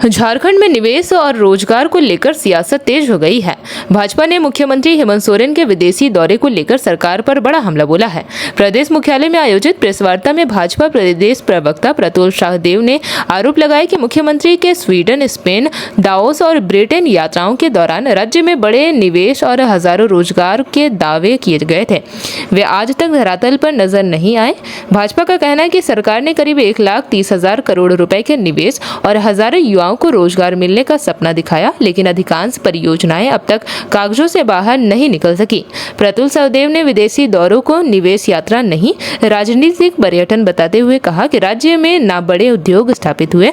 झारखंड में निवेश और रोजगार को लेकर सियासत तेज हो गई है। भाजपा ने मुख्यमंत्री हेमंत सोरेन के विदेशी दौरे को लेकर सरकार पर बड़ा हमला बोला है। प्रदेश मुख्यालय में आयोजित प्रेस वार्ता में भाजपा प्रदेश प्रवक्ता प्रतुल शाहदेव ने आरोप लगाया कि मुख्यमंत्री के स्वीडन, स्पेन, दाओस और ब्रिटेन यात्राओं के दौरान राज्य में बड़े निवेश और हजारों रोजगार के दावे किए गए थे। वे आज तक धरातल पर नजर नहीं आए। भाजपा का कहना है कि सरकार ने करीब 1,30,000 करोड़ रुपए के निवेश और हजारों युवाओं को रोजगार मिलने का सपना दिखाया, लेकिन अधिकांश परियोजनाएं अब तक कागजों से बाहर नहीं निकल सकी। प्रतुल शाहदेव ने विदेशी दौरों को निवेश यात्रा नहीं, राजनीतिक पर्यटन बताते हुए कहा कि राज्य में न बड़े उद्योग स्थापित हुए,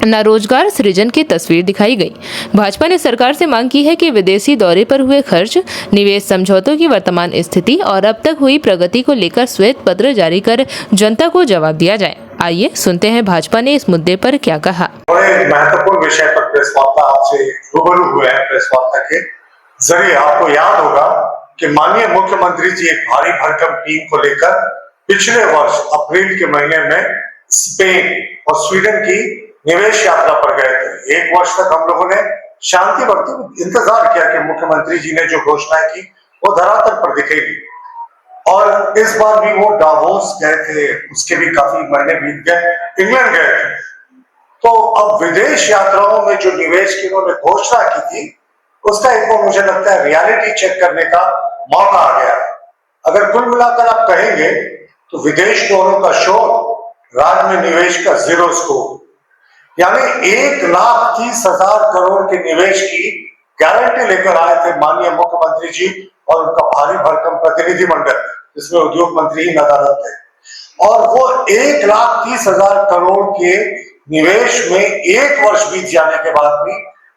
न रोजगार सृजन की तस्वीर दिखाई गई। भाजपा ने सरकार से मांग की है कि विदेशी दौरे पर हुए खर्च, निवेश समझौतों की वर्तमान स्थिति और अब तक हुई प्रगति को लेकर श्वेत पत्र जारी कर जनता को जवाब दिया जाए। आइए सुनते हैं भाजपा ने इस मुद्दे पर क्या कहा। बड़े महत्वपूर्ण विषय पर प्रेस वार्ता आपसे रूबरू हुए हैं। प्रेस वार्ता के जरिए आपको याद होगा कि माननीय मुख्यमंत्री जी एक भारी भरकम टीम को लेकर पिछले वर्ष अप्रैल के महीने में स्पेन और स्वीडन की निवेश यात्रा पर गए थे। एक वर्ष तक हम लोगों ने शांति बरती, इंतजार किया कि मुख्यमंत्री जी ने जो घोषणाएं की वो धरातल पर दिखेगी। और इस बार भी वो डावोस गए थे, उसके भी काफी महीने बीत गए, इंग्लैंड गए थे। तो अब विदेश यात्राओं में जो निवेश की उन्होंने घोषणा की थी, उसका एक बार मुझे लगता है रियलिटी चेक करने का मौका आ गया है। अगर कुल मिलाकर आप कहेंगे तो विदेश दौरों का शोर, राज्य में निवेश का जीरो स्कोर, यानी 1,30,000 करोड़ के निवेश की गारंटी लेकर आए थे माननीय मुख्यमंत्री जी और उनका भारी भरकम प्रतिनिधि मंडल, जिसमें उद्योग मंत्री नदारत थे। और वो 1,30,000 करोड़ के निवेश में एक वर्ष बीत जाने के बाद भी,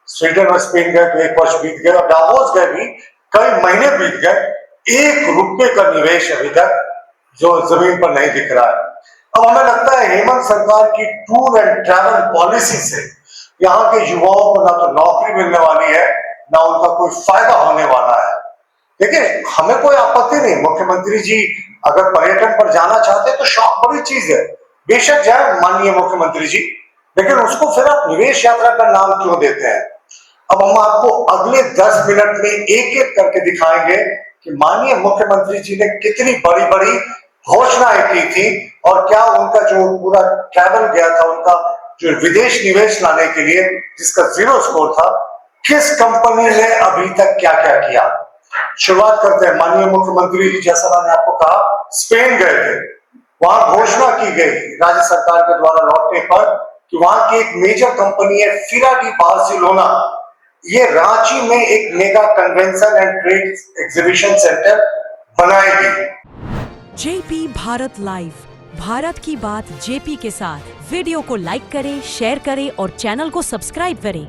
स्वीडन और स्पेन गए तो एक वर्ष बीत गए और डावोस गए भी कई महीने बीत गए, 1 रुपए का निवेश अभी तक जो जमीन पर नहीं दिख रहा है। अब हमें लगता है हेमंत सरकार की टूर एंड ट्रैवल पॉलिसी से यहाँ के युवाओं को ना तो नौकरी मिलने वाली है, ना उनका कोई फायदा होने वाला है। देखिए, हमें कोई आपत्ति नहीं, मुख्यमंत्री जी अगर पर्यटन पर जाना चाहते हैं तो शौक बड़ी चीज है, बेशक जाए माननीय मुख्यमंत्री जी, लेकिन उसको फिर आप निवेश यात्रा का नाम क्यों देते हैं? अब हम आपको अगले 10 मिनट में एक एक करके दिखाएंगे कि माननीय मुख्यमंत्री जी ने कितनी बड़ी बड़ी घोषणाएं की थी और क्या उनका जो पूरा ट्रैवल गया था, उनका जो विदेश निवेश लाने के लिए जिसका जीरो स्कोर था, किस कंपनी ने अभी तक क्या क्या किया। शुरुआत करते हैं। माननीय मुख्यमंत्री जी, जैसा मैंने आपको कहा, स्पेन गए थे। वहां घोषणा की गई राज्य सरकार के द्वारा लौटने पर कि वहां की एक मेजर कंपनी है फिरा डी बार्सिलोना, ये रांची में एक mega convention and trade exhibition centre बनाएगी। जेपी भारत लाइव, भारत की बात जेपी के साथ। वीडियो को लाइक करें, शेयर करें और चैनल को सब्सक्राइब करें।